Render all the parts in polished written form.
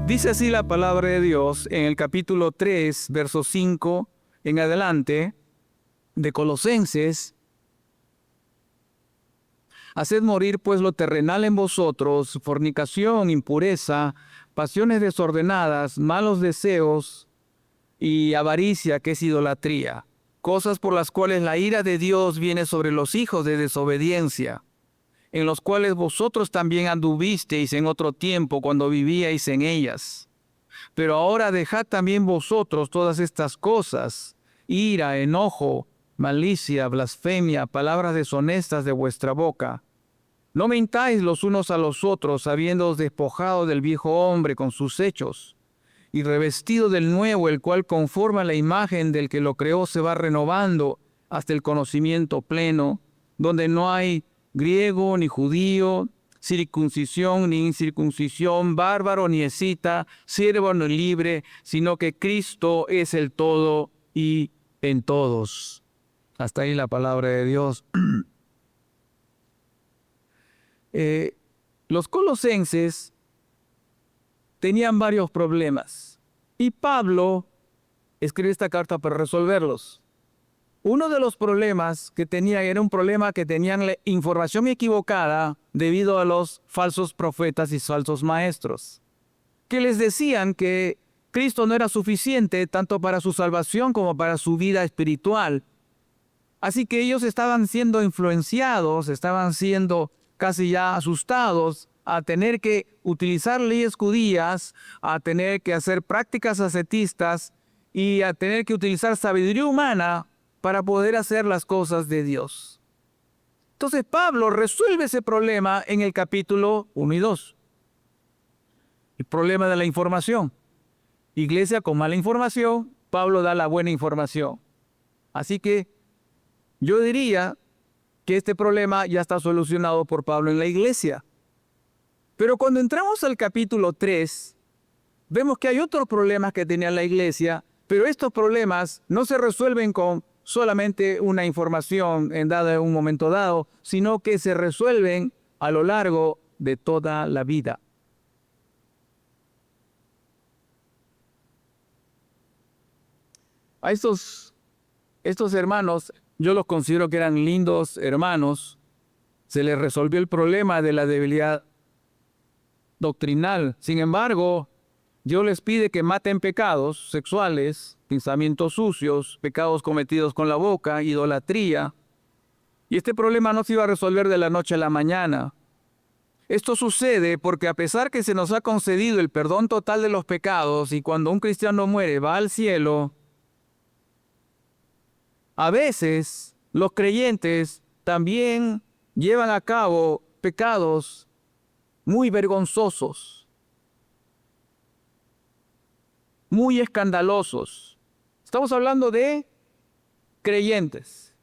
Dice así la palabra de Dios en el capítulo 3, verso 5 en adelante de Colosenses. Haced morir pues lo terrenal en vosotros, fornicación, impureza, pasiones desordenadas, malos deseos y avaricia, que es idolatría, cosas por las cuales la ira de Dios viene sobre los hijos de desobediencia, en los cuales vosotros también anduvisteis en otro tiempo cuando vivíais en ellas. Pero ahora dejad también vosotros todas estas cosas: ira, enojo, malicia, blasfemia, palabras deshonestas de vuestra boca. No mintáis los unos a los otros, habiéndoos despojado del viejo hombre con sus hechos, y revestido del nuevo, el cual conforme a la imagen del que lo creó se va renovando hasta el conocimiento pleno, donde no hay griego ni judío, circuncisión ni incircuncisión, bárbaro ni escita, siervo ni libre, sino que Cristo es el todo y en todos. Hasta ahí la palabra de Dios. Los colosenses tenían varios problemas y Pablo escribe esta carta para resolverlos. Uno de los problemas que tenían era un problema que tenían la información equivocada debido a los falsos profetas y falsos maestros, que les decían que Cristo no era suficiente tanto para su salvación como para su vida espiritual. Así que ellos estaban siendo influenciados, estaban siendo casi ya asustados a tener que utilizar leyes judías, a tener que hacer prácticas ascetistas y a tener que utilizar sabiduría humana para poder hacer las cosas de Dios. Entonces Pablo resuelve ese problema en el capítulo 1 y 2. El problema de la información. Iglesia con mala información, Pablo da la buena información. Así que yo diría que este problema ya está solucionado por Pablo en la iglesia. Pero cuando entramos al capítulo 3, vemos que hay otros problemas que tenía la iglesia, pero estos problemas no se resuelven con solamente una información dada en un momento dado, sino que se resuelven a lo largo de toda la vida. A estos hermanos, yo los considero que eran lindos hermanos. Se les resolvió el problema de la debilidad doctrinal. Sin embargo, Dios les pide que maten pecados sexuales, pensamientos sucios, pecados cometidos con la boca, idolatría. Y este problema no se iba a resolver de la noche a la mañana. Esto sucede porque a pesar que se nos ha concedido el perdón total de los pecados y cuando un cristiano muere va al cielo, a veces los creyentes también llevan a cabo pecados muy vergonzosos, muy escandalosos. Estamos hablando de creyentes.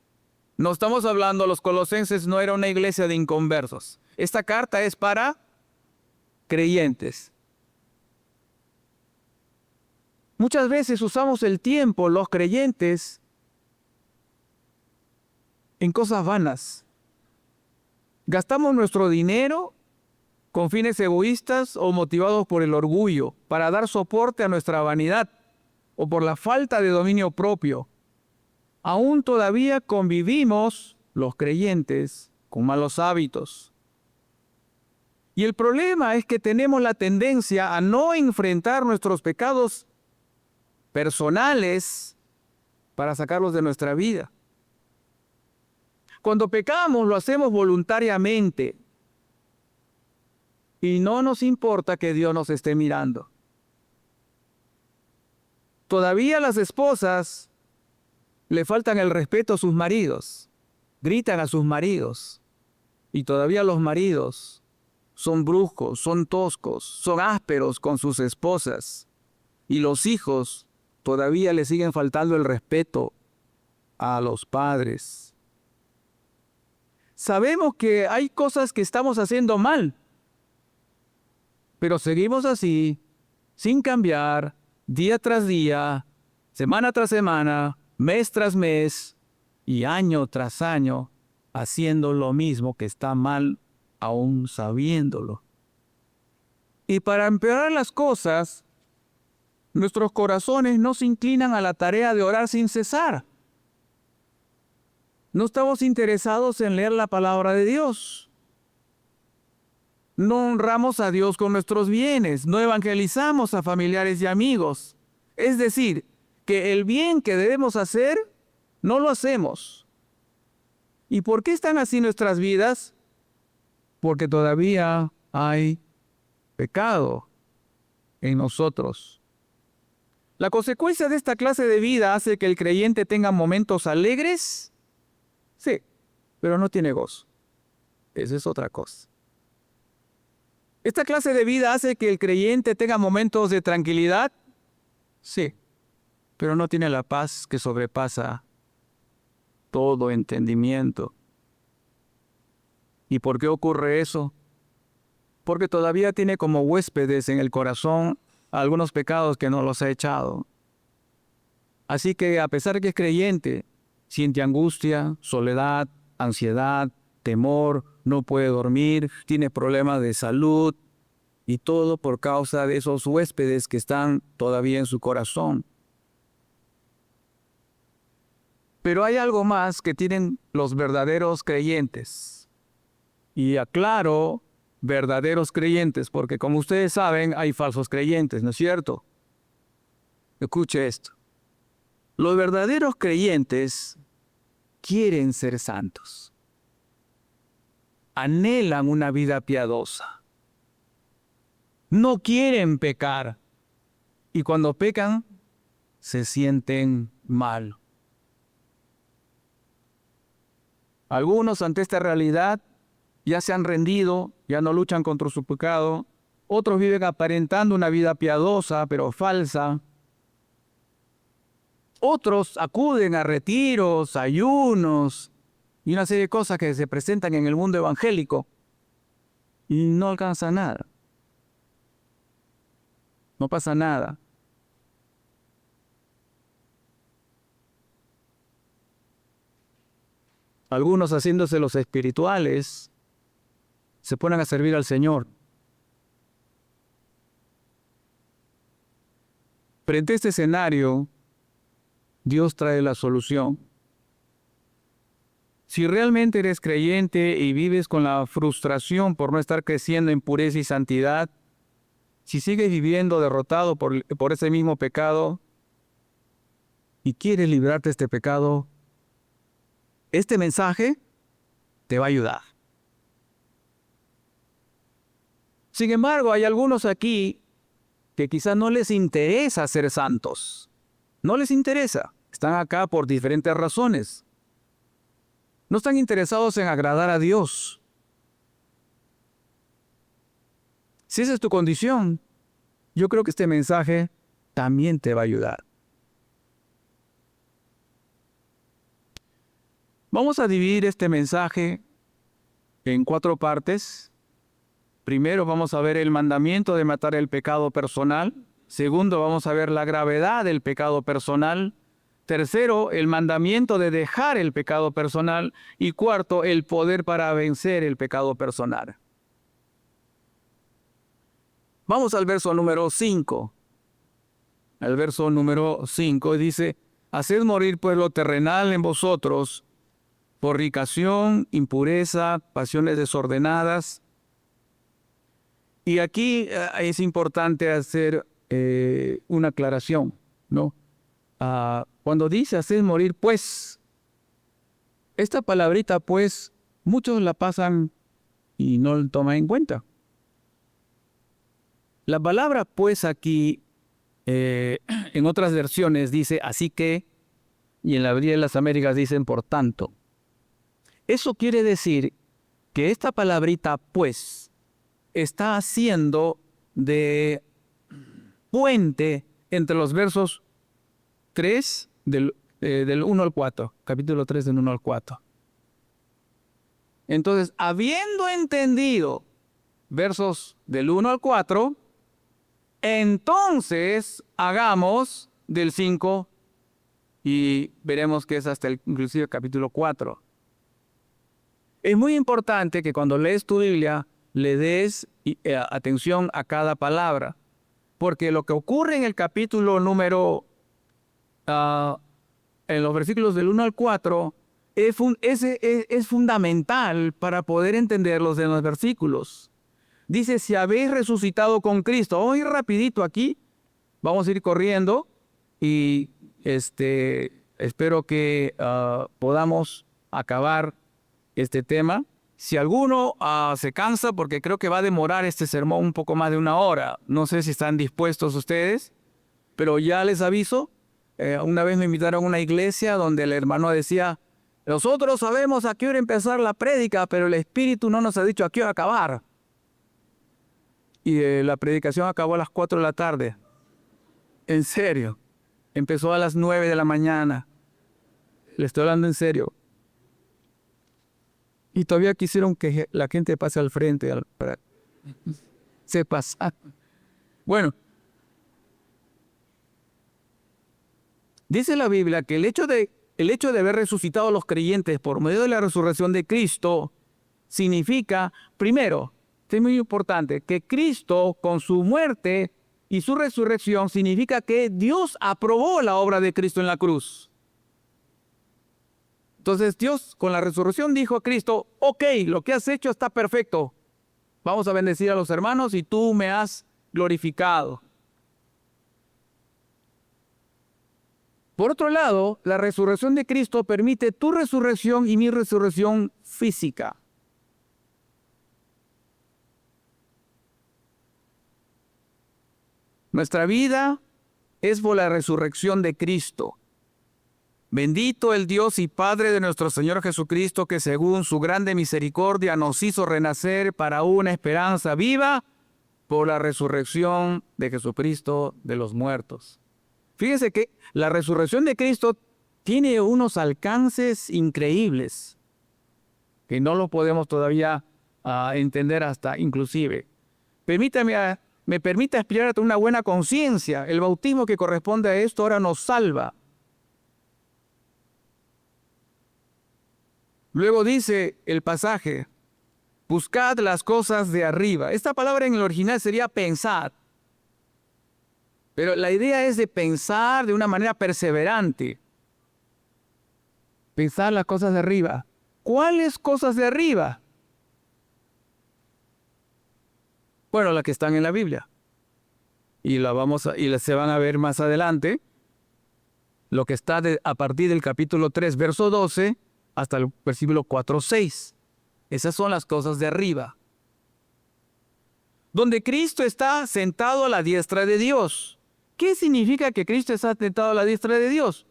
No estamos hablando, los colosenses no era una iglesia de inconversos. Esta carta es para creyentes. Muchas veces usamos el tiempo, los creyentes, en cosas vanas. Gastamos nuestro dinero con fines egoístas o motivados por el orgullo, para dar soporte a nuestra vanidad o por la falta de dominio propio. Aún todavía convivimos, los creyentes, con malos hábitos. Y el problema es que tenemos la tendencia a no enfrentar nuestros pecados personales para sacarlos de nuestra vida. Cuando pecamos lo hacemos voluntariamente y no nos importa que Dios nos esté mirando. Todavía las esposas le faltan el respeto a sus maridos, gritan a sus maridos, y todavía los maridos son bruscos, son toscos, son ásperos con sus esposas, y los hijos todavía le siguen faltando el respeto a los padres. Sabemos que hay cosas que estamos haciendo mal, pero seguimos así, sin cambiar, día tras día, semana tras semana, mes tras mes y año tras año, haciendo lo mismo que está mal, aún sabiéndolo. Y para empeorar las cosas, nuestros corazones no se inclinan a la tarea de orar sin cesar. No estamos interesados en leer la palabra de Dios. No honramos a Dios con nuestros bienes. No evangelizamos a familiares y amigos. Es decir, que el bien que debemos hacer, no lo hacemos. ¿Y por qué están así nuestras vidas? Porque todavía hay pecado en nosotros. La consecuencia de esta clase de vida hace que el creyente tenga momentos alegres. Sí, pero no tiene gozo. Esa es otra cosa. Esta clase de vida hace que el creyente tenga momentos de tranquilidad. Sí, pero no tiene la paz que sobrepasa todo entendimiento. ¿Y por qué ocurre eso? Porque todavía tiene como huéspedes en el corazón algunos pecados que no los ha echado. Así que a pesar de que es creyente, siente angustia, soledad, ansiedad, temor, no puede dormir, tiene problemas de salud, y todo por causa de esos huéspedes que están todavía en su corazón. Pero hay algo más que tienen los verdaderos creyentes. Y aclaro, verdaderos creyentes, porque como ustedes saben, hay falsos creyentes, ¿no es cierto? Escuche esto. Los verdaderos creyentes quieren ser santos. Anhelan una vida piadosa. No quieren pecar. Y cuando pecan, se sienten mal. Algunos ante esta realidad ya se han rendido, ya no luchan contra su pecado. Otros viven aparentando una vida piadosa, pero falsa. Otros acuden a retiros, ayunos y una serie de cosas que se presentan en el mundo evangélico y no alcanza nada. No pasa nada. Algunos, haciéndose los espirituales, se ponen a servir al Señor. Frente a este escenario, Dios trae la solución. Si realmente eres creyente y vives con la frustración por no estar creciendo en pureza y santidad, si sigues viviendo derrotado por ese mismo pecado y quieres librarte de este pecado, este mensaje te va a ayudar. Sin embargo, hay algunos aquí que quizás no les interesa ser santos. No les interesa. Están acá por diferentes razones. No están interesados en agradar a Dios. Si esa es tu condición, yo creo que este mensaje también te va a ayudar. Vamos a dividir este mensaje en 4 partes. Primero vamos a ver el mandamiento de matar el pecado personal. Segundo, vamos a ver la gravedad del pecado personal. Tercero, el mandamiento de dejar el pecado personal. Y cuarto, el poder para vencer el pecado personal. Vamos al verso número 5. El verso número 5 dice: haced morir pues lo terrenal en vosotros, fornicación, impureza, pasiones desordenadas. Y aquí es importante hacer una aclaración, ¿no? Cuando dice haced morir pues, esta palabrita pues, muchos la pasan y no la toman en cuenta. La palabra pues aquí, en otras versiones dice así que, y en la Biblia de las Américas dicen por tanto. Eso quiere decir que esta palabrita pues está haciendo de puente entre los versos 3 del 1 al 4, capítulo 3 del 1 al 4. Entonces, habiendo entendido versos del 1 al 4, entonces hagamos del 5 y veremos que es hasta inclusive capítulo 4. Es muy importante que cuando lees tu Biblia le des atención a cada palabra. Porque lo que ocurre en el capítulo número, en los versículos del 1 al 4, es fundamental para poder entender los demás versículos. Dice, si habéis resucitado con Cristo. Vamos a ir rapidito aquí. Vamos a ir corriendo. Y espero que podamos acabar este tema. Si alguno se cansa, porque creo que va a demorar este sermón un poco más de 1 hora. No sé si están dispuestos ustedes, pero ya les aviso. Una vez me invitaron a una iglesia donde el hermano decía, nosotros sabemos a qué hora empezar la prédica, pero el Espíritu no nos ha dicho a qué hora acabar. Y la predicación acabó a las 4 de la tarde. En serio. Empezó a las 9 de la mañana. Le estoy hablando en serio. Y todavía quisieron que la gente pase al frente. Se pasa. Bueno. Dice la Biblia que el hecho de haber resucitado a los creyentes por medio de la resurrección de Cristo significa, primero, es muy importante, que Cristo con su muerte y su resurrección significa que Dios aprobó la obra de Cristo en la cruz. Entonces Dios con la resurrección dijo a Cristo, ok, lo que has hecho está perfecto. Vamos a bendecir a los hermanos y tú me has glorificado. Por otro lado, la resurrección de Cristo permite tu resurrección y mi resurrección física. Nuestra vida es por la resurrección de Cristo. Bendito el Dios y Padre de nuestro Señor Jesucristo, que según su grande misericordia nos hizo renacer para una esperanza viva por la resurrección de Jesucristo de los muertos. Fíjense que la resurrección de Cristo tiene unos alcances increíbles que no lo podemos todavía entender hasta inclusive. Me permite aspirar a una buena conciencia. El bautismo que corresponde a esto ahora nos salva. Luego dice el pasaje, buscad las cosas de arriba. Esta palabra en el original sería pensad. Pero la idea es de pensar de una manera perseverante. Pensar las cosas de arriba. ¿Cuáles cosas de arriba? Bueno, las que están en la Biblia. Y se van a ver más adelante. Lo que está a partir del capítulo 3, verso 12, hasta el versículo 4, 6. Esas son las cosas de arriba. Donde Cristo está sentado a la diestra de Dios. ¿Qué significa que Cristo está sentado a la diestra de Dios?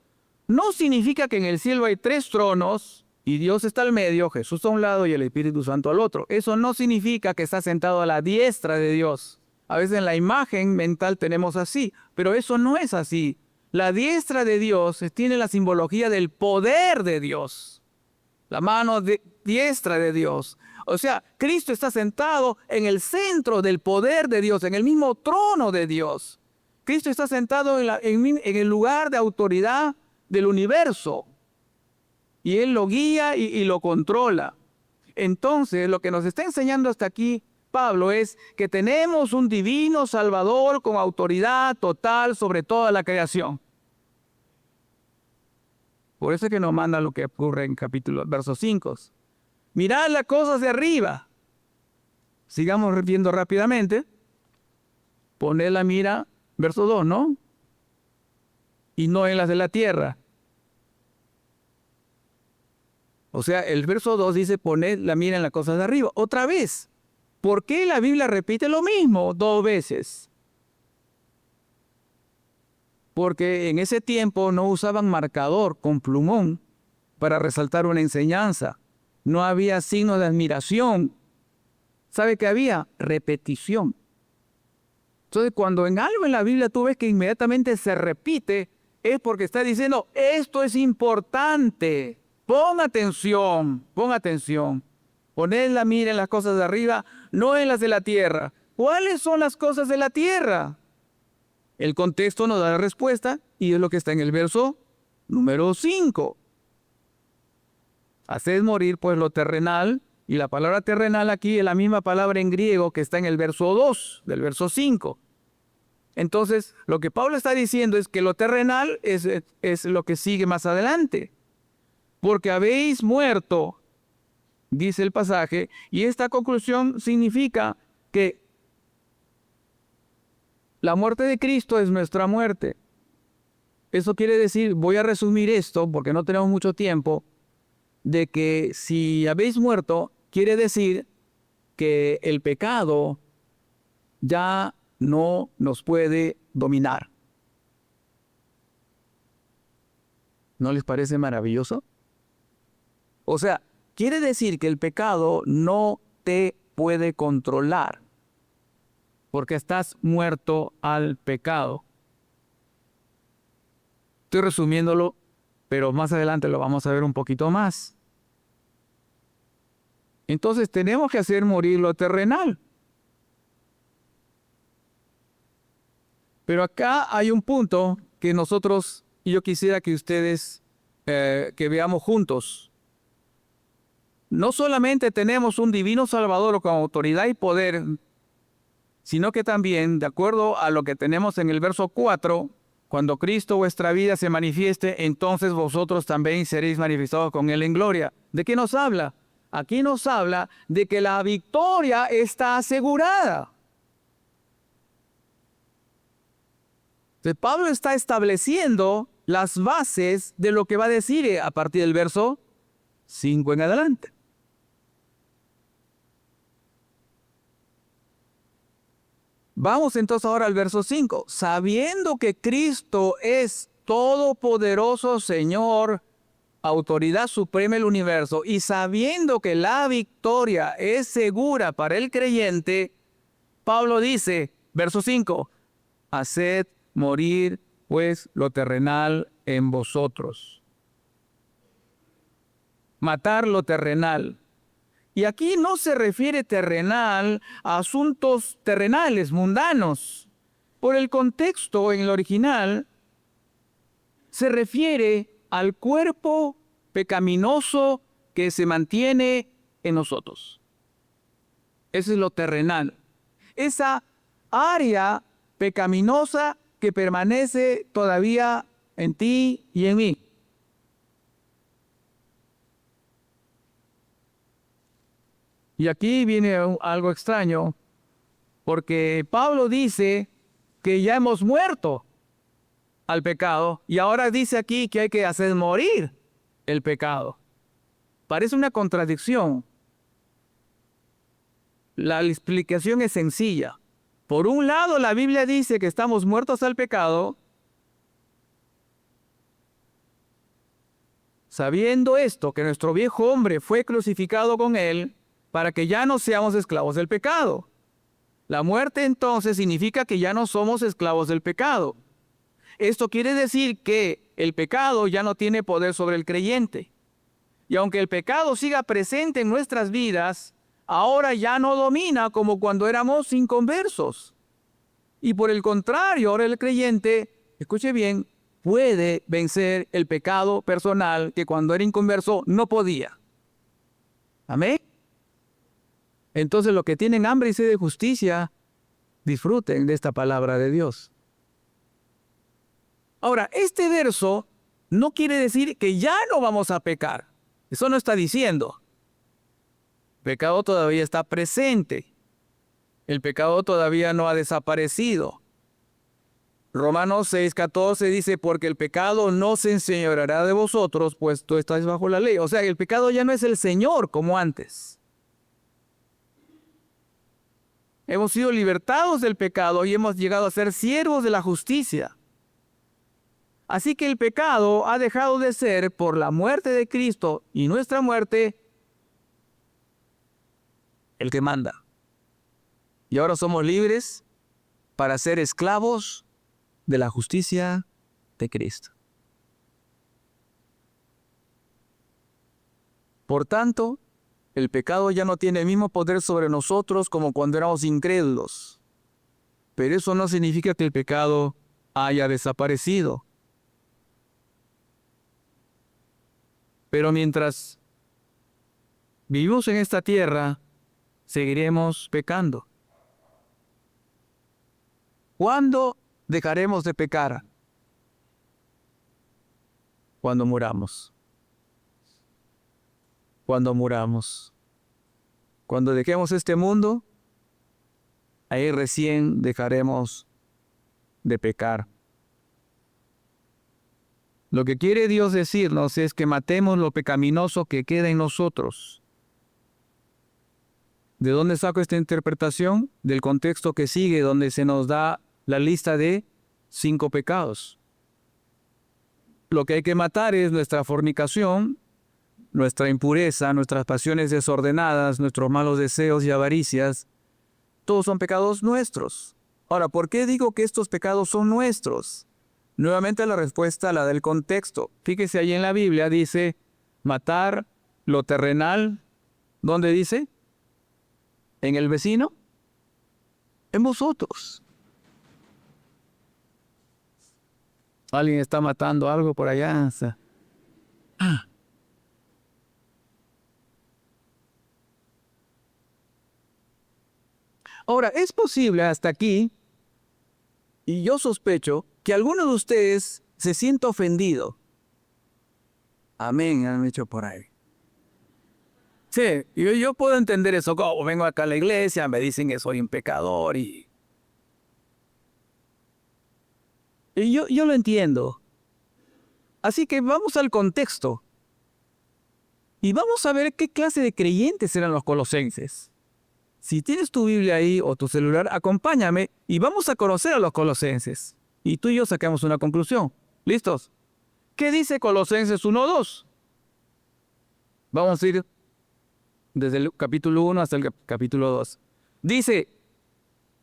No significa que en el cielo hay 3 tronos y Dios está al medio, Jesús a un lado y el Espíritu Santo al otro. Eso no significa que está sentado a la diestra de Dios. A veces en la imagen mental tenemos así, pero eso no es así. La diestra de Dios tiene la simbología del poder de Dios. La mano diestra de Dios. O sea, Cristo está sentado en el centro del poder de Dios, en el mismo trono de Dios. Cristo está sentado en el lugar de autoridad del universo. Y Él lo guía y lo controla. Entonces, lo que nos está enseñando hasta aquí Pablo es que tenemos un divino Salvador con autoridad total sobre toda la creación. Por eso es que nos manda lo que ocurre en verso 5. Mirad las cosas de arriba. Sigamos viendo rápidamente. Poned la mira, verso 2, ¿no? Y no en las de la tierra. O sea, el verso 2 dice, poned la mira en las cosas de arriba. Otra vez. ¿Por qué la Biblia repite lo mismo 2 veces? Porque en ese tiempo no usaban marcador con plumón para resaltar una enseñanza. No había signo de admiración. ¿Sabe qué había? Repetición. Entonces, cuando en algo en la Biblia tú ves que inmediatamente se repite, es porque está diciendo, esto es importante. Pon atención, pon atención. Poned la mira en las cosas de arriba, no en las de la tierra. ¿Cuáles son las cosas de la tierra? El contexto nos da la respuesta y es lo que está en el verso número 5. Haced morir pues lo terrenal, Y la palabra terrenal aquí es la misma palabra en griego que está en el verso 2 del verso 5. Entonces, lo que Pablo está diciendo es que lo terrenal es lo que sigue más adelante. Porque habéis muerto, dice el pasaje, y esta conclusión significa que la muerte de Cristo es nuestra muerte. Eso quiere decir, voy a resumir esto porque no tenemos mucho tiempo, de que si habéis muerto, quiere decir que el pecado ya no nos puede dominar. ¿No les parece maravilloso? O sea, quiere decir que el pecado no te puede controlar, porque estás muerto al pecado. Estoy resumiéndolo, pero más adelante lo vamos a ver un poquito más. Entonces tenemos que hacer morir lo terrenal. Pero acá hay un punto que nosotros, y yo quisiera que ustedes, que veamos juntos. No solamente tenemos un divino Salvador con autoridad y poder, sino que también, de acuerdo a lo que tenemos en el verso 4, cuando Cristo vuestra vida se manifieste, entonces vosotros también seréis manifestados con Él en gloria. ¿De qué nos habla? Aquí nos habla de que la victoria está asegurada. Entonces, Pablo está estableciendo las bases de lo que va a decir a partir del verso 5 en adelante. Vamos entonces ahora al verso 5. Sabiendo que Cristo es todopoderoso Señor, autoridad suprema del universo, y sabiendo que la victoria es segura para el creyente, Pablo dice, verso 5, haced morir pues lo terrenal en vosotros. Matar lo terrenal. Y aquí no se refiere terrenal a asuntos terrenales, mundanos. Por el contexto en el original, se refiere al cuerpo pecaminoso que se mantiene en nosotros. Eso es lo terrenal. Esa área pecaminosa que permanece todavía en ti y en mí. Y aquí viene algo extraño, porque Pablo dice que ya hemos muerto al pecado y ahora dice aquí que hay que hacer morir el pecado. Parece una contradicción. La explicación es sencilla. Por un lado, la Biblia dice que estamos muertos al pecado. Sabiendo esto, que nuestro viejo hombre fue crucificado con él, para que ya no seamos esclavos del pecado. La muerte entonces significa que ya no somos esclavos del pecado. Esto quiere decir que el pecado ya no tiene poder sobre el creyente. Y aunque el pecado siga presente en nuestras vidas, ahora ya no domina como cuando éramos inconversos. Y por el contrario, ahora el creyente, escuche bien, puede vencer el pecado personal que cuando era inconverso no podía. Amén. Entonces los que tienen hambre y sed de justicia, disfruten de esta palabra de Dios. Ahora, este verso no quiere decir que ya no vamos a pecar. Eso no está diciendo. El pecado todavía está presente. El pecado todavía no ha desaparecido. Romanos 6:14 dice, porque el pecado no se enseñoreará de vosotros, pues tú estáis bajo la ley. O sea, el pecado ya no es el Señor como antes. Hemos sido libertados del pecado y hemos llegado a ser siervos de la justicia. Así que el pecado ha dejado de ser, por la muerte de Cristo y nuestra muerte, el que manda. Y ahora somos libres para ser esclavos de la justicia de Cristo. Por tanto, el pecado ya no tiene el mismo poder sobre nosotros como cuando éramos incrédulos. Pero eso no significa que el pecado haya desaparecido. Pero mientras vivimos en esta tierra, seguiremos pecando. ¿Cuándo dejaremos de pecar? Cuando muramos. Cuando muramos. Cuando dejemos este mundo, ahí recién dejaremos de pecar. Lo que quiere Dios decirnos es que matemos lo pecaminoso que queda en nosotros. ¿De dónde saco esta interpretación? Del contexto que sigue, donde se nos da la lista de 5 pecados. Lo que hay que matar es nuestra fornicación, nuestra impureza, nuestras pasiones desordenadas, nuestros malos deseos y avaricias. Todos son pecados nuestros. Ahora, ¿por qué digo que estos pecados son nuestros? Nuevamente la respuesta la del contexto. Fíjese ahí en la Biblia, dice, matar lo terrenal. ¿Dónde dice? ¿En el vecino? En vosotros. Alguien está matando algo por allá. Ahora, es posible hasta aquí, y yo sospecho, que alguno de ustedes se sienta ofendido. Amén, han dicho por ahí. Sí, yo puedo entender eso. Como vengo acá a la iglesia, me dicen que soy un pecador y yo lo entiendo. Así que vamos al contexto. Y vamos a ver qué clase de creyentes eran los colosenses. Si tienes tu Biblia ahí o tu celular, acompáñame y vamos a conocer a los colosenses. Y tú y yo sacamos una conclusión. ¿Listos? ¿Qué dice Colosenses 1:2? Vamos a ir desde el capítulo 1 hasta el capítulo 2. Dice,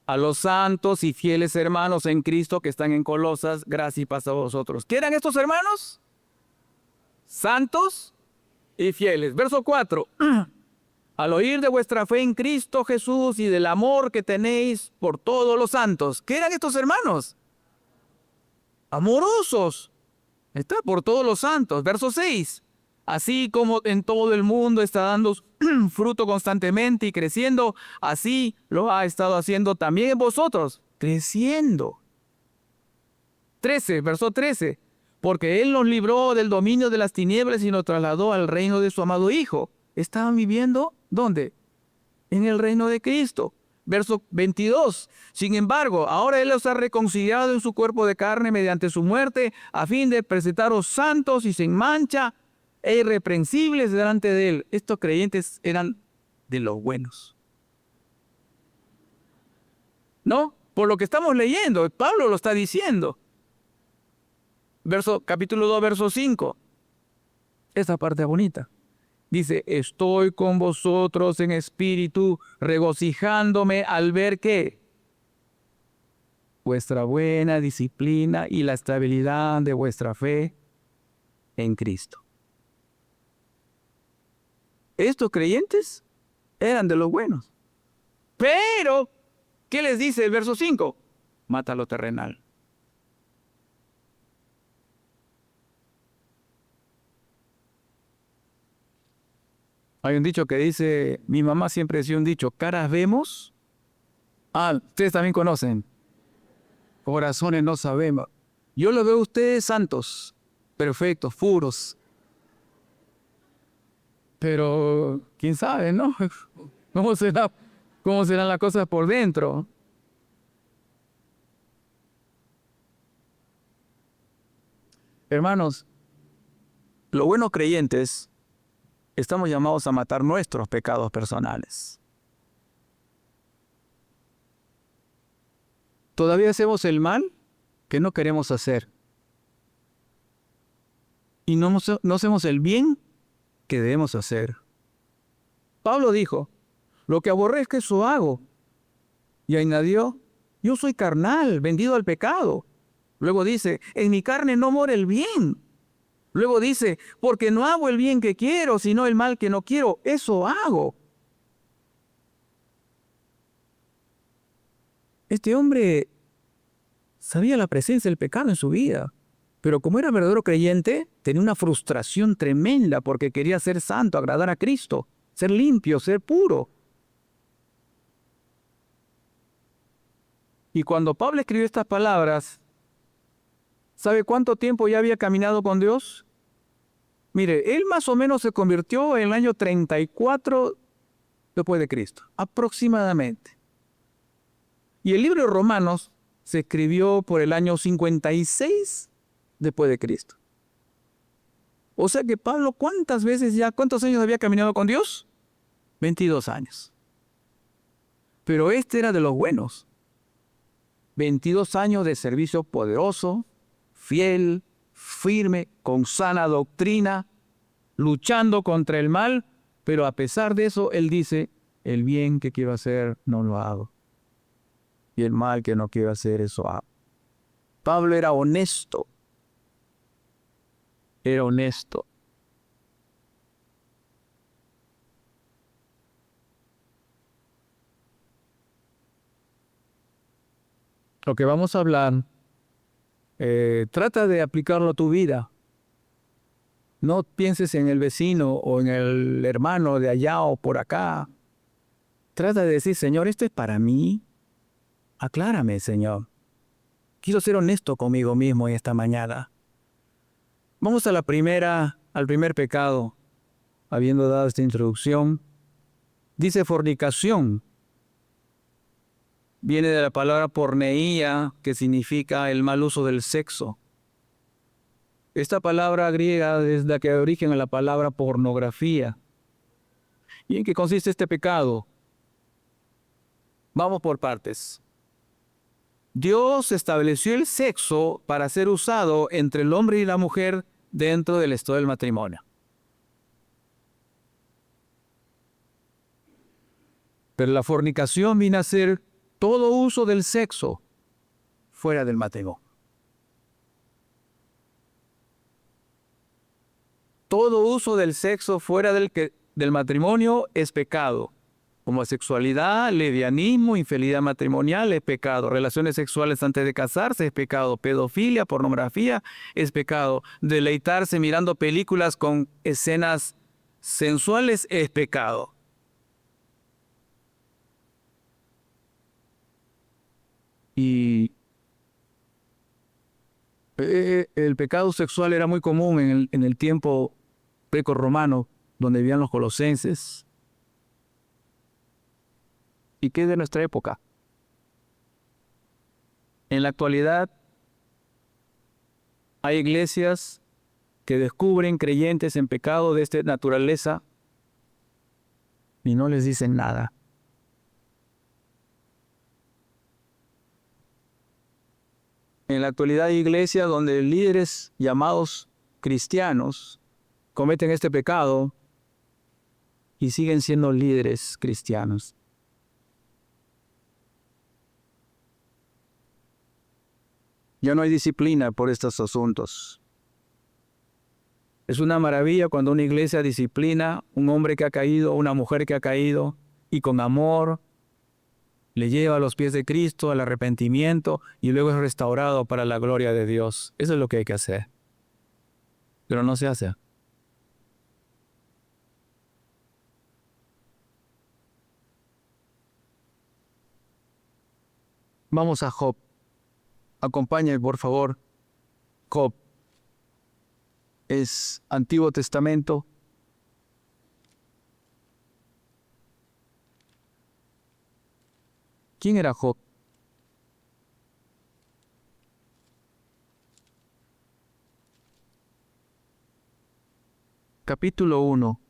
a los santos y fieles hermanos en Cristo que están en Colosas, gracia y paz a vosotros. ¿Qué eran estos hermanos? Santos y fieles. Verso 4. Al oír de vuestra fe en Cristo Jesús y del amor que tenéis por todos los santos. ¿Qué eran estos hermanos? Amorosos. Está por todos los santos. Verso 6. Así como en todo el mundo está dando fruto constantemente y creciendo, así lo ha estado haciendo también en vosotros, creciendo. 13, verso 13. Porque Él nos libró del dominio de las tinieblas y nos trasladó al reino de su amado Hijo. ¿Estaban viviendo? ¿Dónde? En el reino de Cristo. Verso 22. Sin embargo, ahora Él los ha reconciliado en su cuerpo de carne mediante su muerte, a fin de presentaros santos y sin mancha e irreprensibles delante de Él. Estos creyentes eran de los buenos. ¿No? Por lo que estamos leyendo, Pablo lo está diciendo. Capítulo 2, verso 5. Esa parte bonita. Dice, estoy con vosotros en espíritu, regocijándome al ver que vuestra buena disciplina y la estabilidad de vuestra fe en Cristo. Estos creyentes eran de los buenos. Pero, ¿qué les dice el verso 5? Mata lo terrenal. Hay un dicho que dice, mi mamá siempre decía un dicho, caras vemos. Ustedes también conocen. Corazones no sabemos. Yo lo veo a ustedes santos, perfectos, puros. Pero, quién sabe, ¿no? ¿Cómo serán las cosas por dentro? Hermanos, los buenos creyentes estamos llamados a matar nuestros pecados personales. Todavía hacemos el mal que no queremos hacer. Y no hacemos el bien que debemos hacer. Pablo dijo, lo que aborrezco eso hago. Y añadió, yo soy carnal, vendido al pecado. Luego dice, en mi carne no mora el bien. Luego dice, porque no hago el bien que quiero, sino el mal que no quiero, eso hago. Este hombre sabía la presencia del pecado en su vida, pero como era verdadero creyente, tenía una frustración tremenda porque quería ser santo, agradar a Cristo. ser limpio, ser puro. Y cuando Pablo escribió estas palabras, ¿sabe cuánto tiempo ya había caminado con Dios? Mire, él más o menos se convirtió en el año 34 después de Cristo, aproximadamente. Y el libro de Romanos se escribió por el año 56 después de Cristo. O sea que Pablo, ¿cuántos años había caminado con Dios? 22 años. Pero este era de los buenos. 22 años de servicio poderoso, fiel, firme, con sana doctrina, luchando contra el mal, pero a pesar de eso, él dice, el bien que quiero hacer no lo hago. Y el mal que no quiero hacer, eso hago. Pablo era honesto. Era honesto. Lo que vamos a hablar, trata de aplicarlo a tu vida. No pienses en el vecino o en el hermano de allá o por acá. Trata de decir, Señor, esto es para mí. Aclárame, Señor. Quiero ser honesto conmigo mismo en esta mañana. Vamos al primer pecado, habiendo dado esta introducción. Dice fornicación. Viene de la palabra porneía, que significa el mal uso del sexo. Esta palabra griega es la que da origen a la palabra pornografía. ¿Y en qué consiste este pecado? Vamos por partes. Dios estableció el sexo para ser usado entre el hombre y la mujer dentro del estado del matrimonio. Pero la fornicación viene a ser todo uso del sexo fuera del matrimonio. Todo uso del sexo fuera del matrimonio es pecado. Homosexualidad, lesbianismo, infidelidad matrimonial es pecado. Relaciones sexuales antes de casarse es pecado. Pedofilia, pornografía es pecado. Deleitarse mirando películas con escenas sensuales es pecado. Y el pecado sexual era muy común en el tiempo greco-romano, donde vivían los colosenses. ¿Y qué es de nuestra época? En la actualidad hay iglesias que descubren creyentes en pecado de esta naturaleza y no les dicen nada. En la actualidad hay iglesias donde líderes llamados cristianos cometen este pecado y siguen siendo líderes cristianos. Ya no hay disciplina por estos asuntos. Es una maravilla cuando una iglesia disciplina un hombre que ha caído, una mujer que ha caído, y con amor le lleva a los pies de Cristo al arrepentimiento y luego es restaurado para la gloria de Dios. Eso es lo que hay que hacer. Pero no se hace. Vamos a Job. Acompáñame, por favor. Job. Es Antiguo Testamento. ¿Quién era Job? Capítulo 1,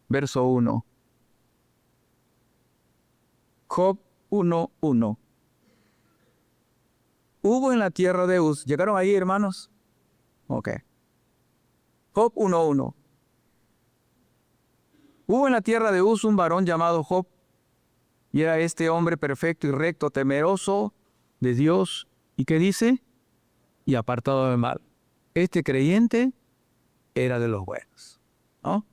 verso 1. Job 1:1. Hubo en la tierra de Uz. ¿Llegaron ahí, hermanos? Ok. Job 1:1. Hubo en la tierra de Uz un varón llamado Job, y era este hombre perfecto y recto, temeroso de Dios. ¿Y qué dice? Y apartado del mal. Este creyente era de los buenos, ¿no?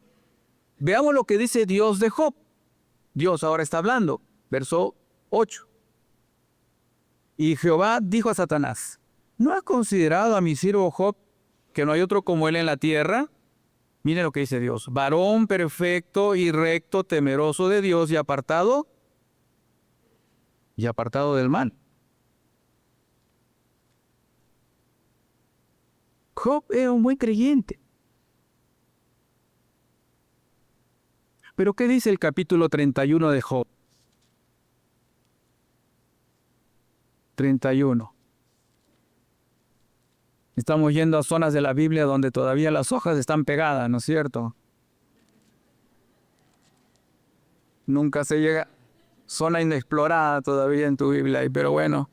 Veamos lo que dice Dios de Job. Dios ahora está hablando. Verso 8. Y Jehová dijo a Satanás: ¿no has considerado a mi siervo Job, que no hay otro como él en la tierra? Miren lo que dice Dios. Varón perfecto y recto, temeroso de Dios y apartado del mal. Job era un buen creyente. Pero ¿qué dice el capítulo 31 de Job? 31. Estamos yendo a zonas de la Biblia donde todavía las hojas están pegadas, ¿no es cierto? Nunca se llega. Zona inexplorada todavía en tu Biblia, pero bueno,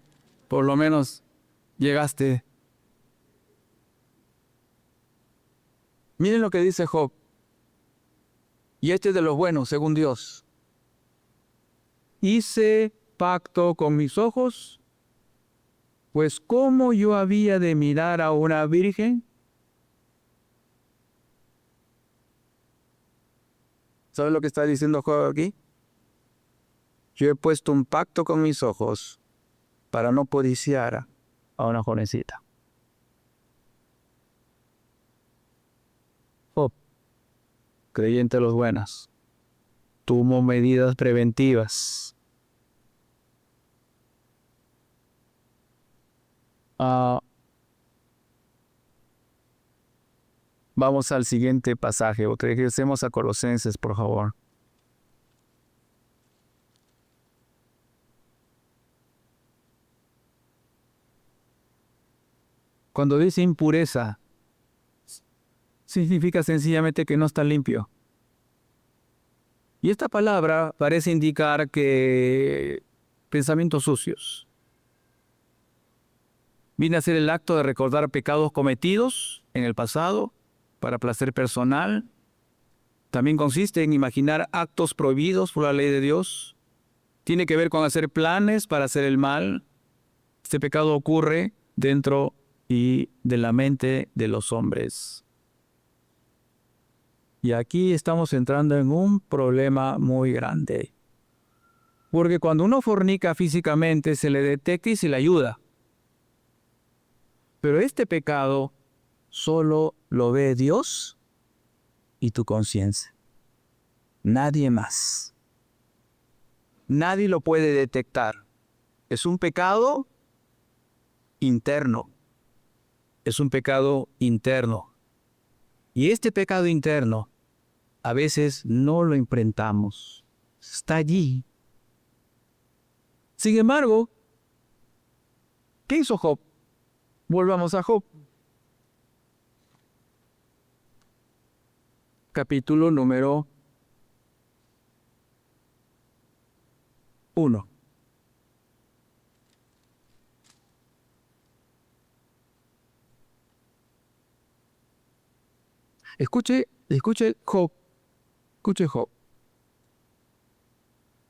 por lo menos llegaste. Miren lo que dice Job. Y este es de los buenos, según Dios. Hice pacto con mis ojos, pues ¿cómo yo había de mirar a una virgen? ¿Sabes lo que está diciendo Job aquí? Yo he puesto un pacto con mis ojos para no codiciar a una jovencita. Job, creyente de los buenos, tomó medidas preventivas. Vamos al siguiente pasaje. Regresemos a Colosenses, por favor. Cuando dice impureza, significa sencillamente que no está limpio. Y esta palabra parece indicar que pensamientos sucios. Viene a ser el acto de recordar pecados cometidos en el pasado para placer personal. También consiste en imaginar actos prohibidos por la ley de Dios. Tiene que ver con hacer planes para hacer el mal. Este pecado ocurre dentro y de la mente de los hombres. Y aquí estamos entrando en un problema muy grande. Porque cuando uno fornica físicamente se le detecta y se le ayuda. Pero este pecado solo lo ve Dios y tu conciencia. Nadie más. Nadie lo puede detectar. Es un pecado interno. Es un pecado interno. Y este pecado interno a veces no lo enfrentamos. Está allí. Sin embargo, ¿qué hizo Job? Volvamos a Job. Capítulo número 1. Escuche Job. Escuche Job.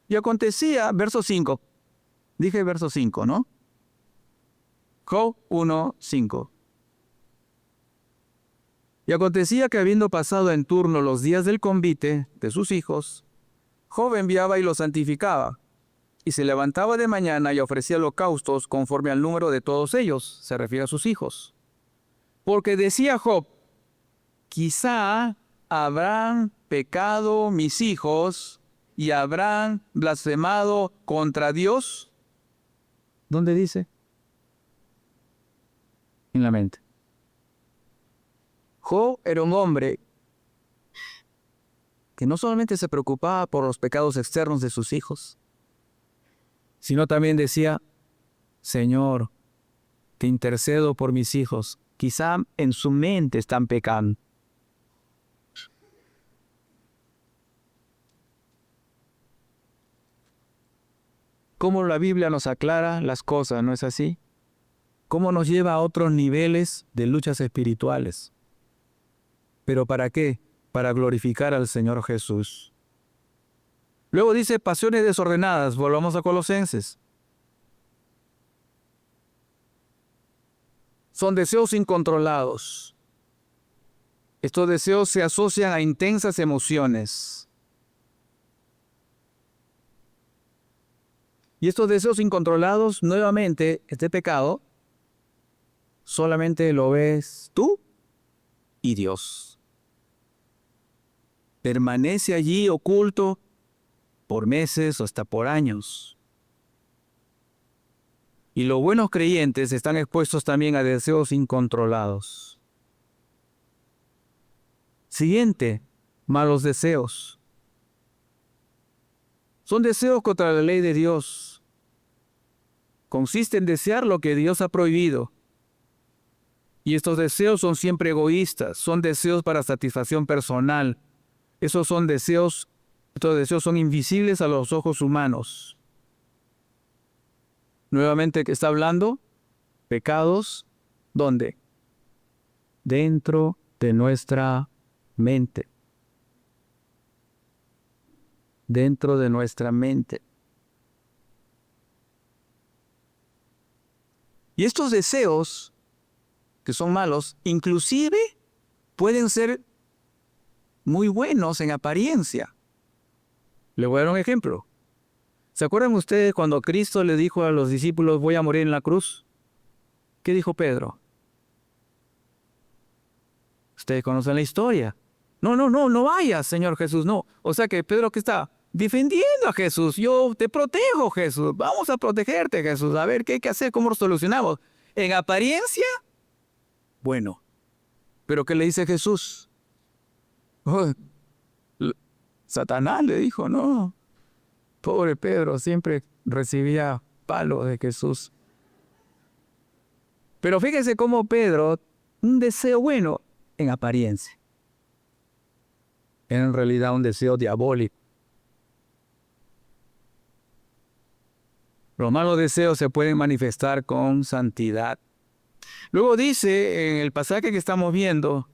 Y acontecía, verso 5. Dije verso 5, ¿no? Job 1:5. Y acontecía que habiendo pasado en turno los días del convite de sus hijos, Job enviaba y los santificaba, y se levantaba de mañana y ofrecía holocaustos conforme al número de todos ellos, se refiere a sus hijos. Porque decía Job, quizá habrán pecado mis hijos y habrán blasfemado contra Dios. ¿Dónde dice? En la mente. Job era un hombre que no solamente se preocupaba por los pecados externos de sus hijos, sino también decía, Señor, te intercedo por mis hijos. Quizá en su mente están pecando. Cómo la Biblia nos aclara las cosas, ¿no es así? Cómo nos lleva a otros niveles de luchas espirituales. ¿Pero para qué? Para glorificar al Señor Jesús. Luego dice pasiones desordenadas. Volvamos a Colosenses. Son deseos incontrolados. Estos deseos se asocian a intensas emociones. Y estos deseos incontrolados, nuevamente, este pecado, solamente lo ves tú y Dios. permanece allí oculto por meses o hasta por años. Y los buenos creyentes están expuestos también a deseos incontrolados. Siguiente, malos deseos. Son deseos contra la ley de Dios. Consiste en desear lo que Dios ha prohibido. Y estos deseos son siempre egoístas, son deseos para satisfacción personal. Estos deseos son invisibles a los ojos humanos. Nuevamente, ¿qué está hablando? Pecados, ¿dónde? Dentro de nuestra mente. Dentro de nuestra mente. Y estos deseos, que son malos, inclusive pueden ser muy buenos en apariencia. Le voy a dar un ejemplo. ¿Se acuerdan ustedes cuando Cristo le dijo a los discípulos, voy a morir en la cruz? ¿Qué dijo Pedro? Ustedes conocen la historia. No vayas, Señor Jesús, no. O sea que Pedro, ¿qué está? Defendiendo a Jesús. Yo te protejo, Jesús. Vamos a protegerte, Jesús. A ver, ¿qué hay que hacer? ¿Cómo lo solucionamos? En apariencia, bueno. ¿Pero qué le dice Jesús? Oh, Satanás le dijo, no. Pobre Pedro, siempre recibía palo de Jesús. Pero fíjese cómo Pedro, un deseo bueno en apariencia, era en realidad un deseo diabólico. Los malos deseos se pueden manifestar con santidad. Luego dice en el pasaje que estamos viendo,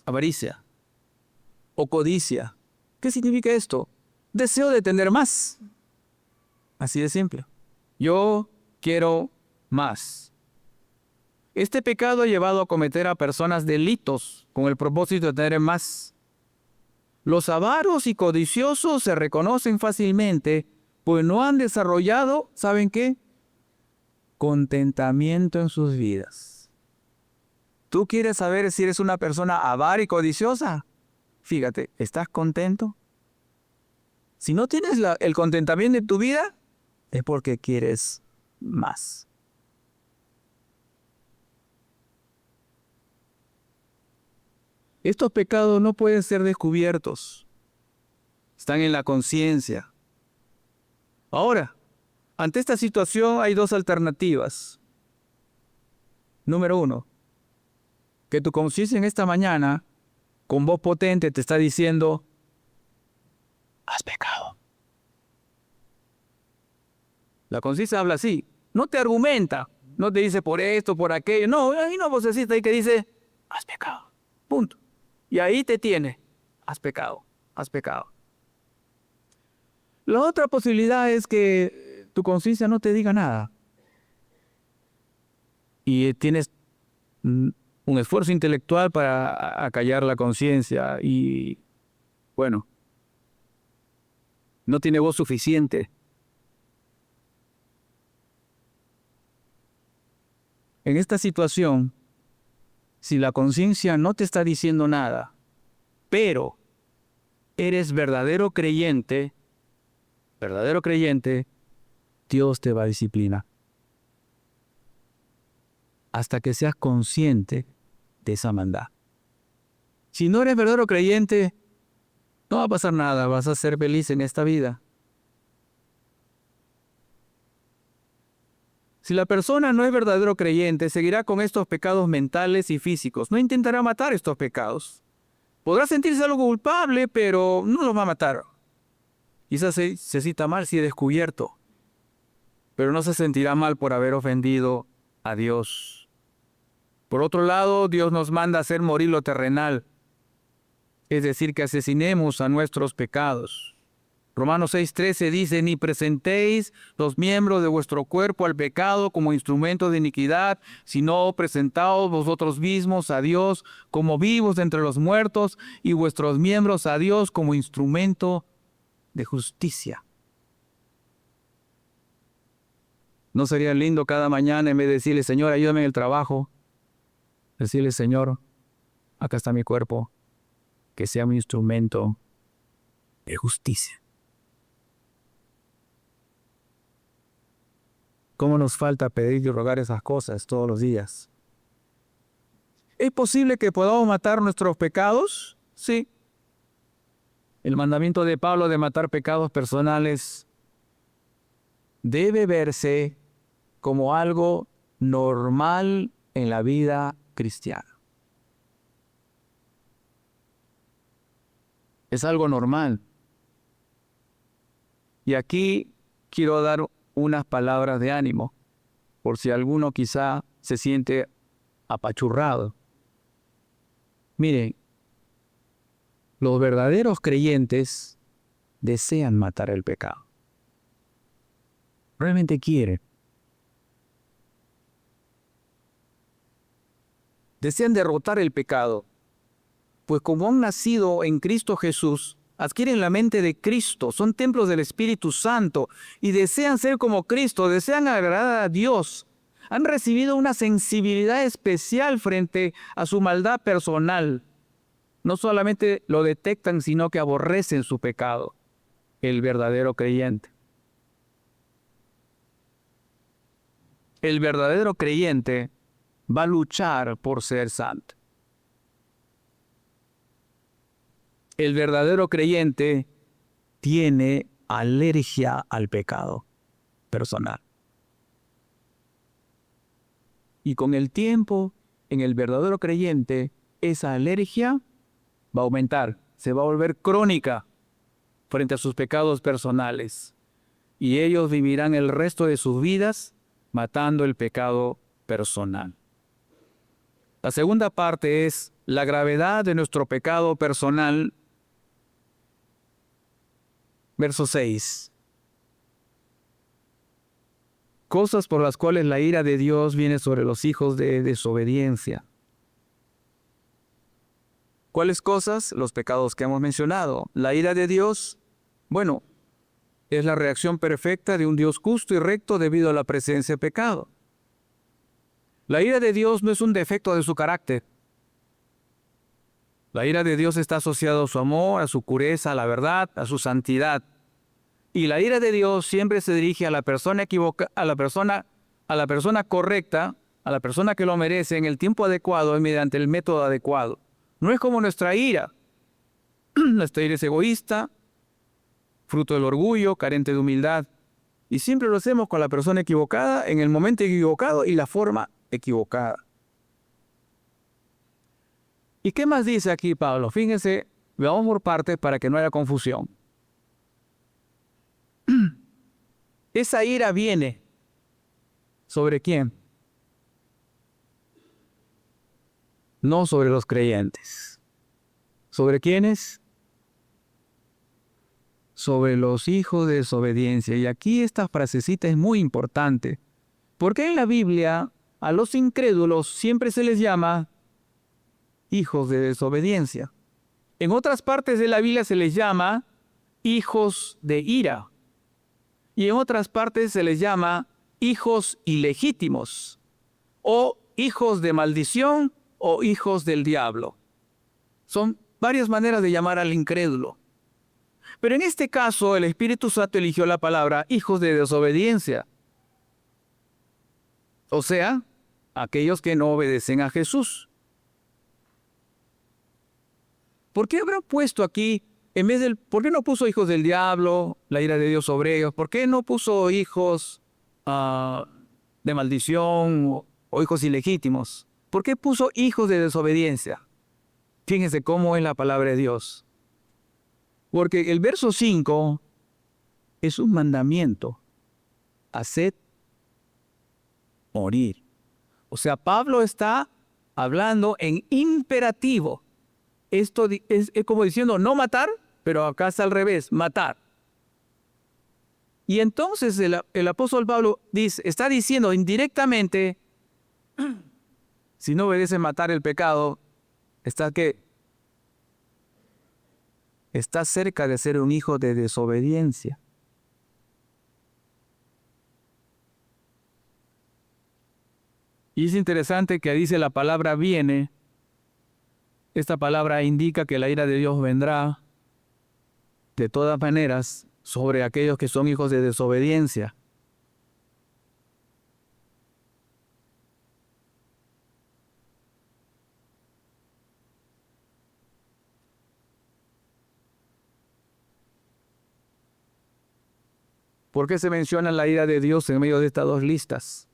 avaricia o codicia. ¿Qué significa esto? Deseo de tener más. Así de simple. Yo quiero más. Este pecado ha llevado a cometer a personas delitos con el propósito de tener más. Los avaros y codiciosos se reconocen fácilmente, pues no han desarrollado, ¿saben qué? Contentamiento en sus vidas. ¿Tú quieres saber si eres una persona avara y codiciosa? Fíjate, ¿estás contento? Si no tienes el contentamiento en tu vida, es porque quieres más. Estos pecados no pueden ser descubiertos. Están en la conciencia. Ahora, ante esta situación hay dos alternativas. Número 1, que tu conciencia en esta mañana, con voz potente, te está diciendo, has pecado. La conciencia habla así, no te argumenta, no te dice por esto, por aquello, no, hay una vocecita ahí que dice, has pecado, punto. Y ahí te tiene, has pecado, has pecado. La otra posibilidad es que tu conciencia no te diga nada. Y tienes un esfuerzo intelectual para acallar la conciencia y, bueno, no tiene voz suficiente. En esta situación, si la conciencia no te está diciendo nada, pero eres verdadero creyente, Dios te va a disciplinar. Hasta que seas consciente de esa maldad. Si no eres verdadero creyente, no va a pasar nada, vas a ser feliz en esta vida. Si la persona no es verdadero creyente, seguirá con estos pecados mentales y físicos. No intentará matar estos pecados. Podrá sentirse algo culpable, pero no los va a matar. Quizás se sienta mal si es descubierto, pero no se sentirá mal por haber ofendido a Dios. Por otro lado, Dios nos manda a hacer morir lo terrenal, es decir, que asesinemos a nuestros pecados. Romanos 6:13 dice, ni presentéis los miembros de vuestro cuerpo al pecado como instrumento de iniquidad, sino presentaos vosotros mismos a Dios como vivos de entre los muertos y vuestros miembros a Dios como instrumento de justicia. ¿No sería lindo cada mañana en vez de decirle, Señor, ayúdame en el trabajo? Decirle, Señor, acá está mi cuerpo, que sea un instrumento de justicia. ¿Cómo nos falta pedir y rogar esas cosas todos los días? ¿Es posible que podamos matar nuestros pecados? Sí. El mandamiento de Pablo de matar pecados personales debe verse como algo normal en la vida cristiana. Es algo normal. Y aquí quiero dar unas palabras de ánimo, por si alguno quizá se siente apachurrado. Miren, los verdaderos creyentes desean matar el pecado. Realmente quieren. Desean derrotar el pecado, pues como han nacido en Cristo Jesús, adquieren la mente de Cristo, son templos del Espíritu Santo y desean ser como Cristo, desean agradar a Dios. Han recibido una sensibilidad especial frente a su maldad personal. No solamente lo detectan, sino que aborrecen su pecado, el verdadero creyente. El verdadero creyente va a luchar por ser santo. El verdadero creyente tiene alergia al pecado personal. Y con el tiempo, en el verdadero creyente, esa alergia va a aumentar, se va a volver crónica frente a sus pecados personales. Y ellos vivirán el resto de sus vidas matando el pecado personal. La segunda parte es la gravedad de nuestro pecado personal. Verso 6. Cosas por las cuales la ira de Dios viene sobre los hijos de desobediencia. ¿Cuáles cosas? Los pecados que hemos mencionado. La ira de Dios, bueno, es la reacción perfecta de un Dios justo y recto debido a la presencia de pecado. La ira de Dios no es un defecto de su carácter. La ira de Dios está asociada a su amor, a su pureza, a la verdad, a su santidad. Y la ira de Dios siempre se dirige a la persona a la persona correcta, a la persona que lo merece en el tiempo adecuado y mediante el método adecuado. No es como nuestra ira. Nuestra ira es egoísta, fruto del orgullo, carente de humildad. Y siempre lo hacemos con la persona equivocada, en el momento equivocado y la forma equivocada. ¿Y qué más dice aquí Pablo? Fíjense, vamos por partes para que no haya confusión. Esa ira viene ¿sobre quién? No sobre los creyentes. ¿Sobre quiénes? Sobre los hijos de desobediencia. Y aquí esta frasecita es muy importante, porque en la Biblia a los incrédulos siempre se les llama hijos de desobediencia. En otras partes de la Biblia se les llama hijos de ira. Y en otras partes se les llama hijos ilegítimos, o hijos de maldición, o hijos del diablo. Son varias maneras de llamar al incrédulo. Pero en este caso, el Espíritu Santo eligió la palabra hijos de desobediencia. O sea, aquellos que no obedecen a Jesús. ¿Por qué habrá puesto aquí, por qué no puso hijos del diablo, la ira de Dios sobre ellos? ¿Por qué no puso hijos de maldición o hijos ilegítimos? ¿Por qué puso hijos de desobediencia? Fíjense cómo es la palabra de Dios. Porque el verso 5 es un mandamiento. Haced morir. O sea, Pablo está hablando en imperativo. Esto es como diciendo no matar, pero acá está al revés, matar. Y entonces el apóstol Pablo está diciendo indirectamente, si no obedece matar el pecado, está cerca de ser un hijo de desobediencia. Y es interesante que dice la palabra viene, Esta palabra indica que la ira de Dios vendrá de todas maneras sobre aquellos que son hijos de desobediencia. ¿Por qué se menciona la ira de Dios en medio de estas dos listas?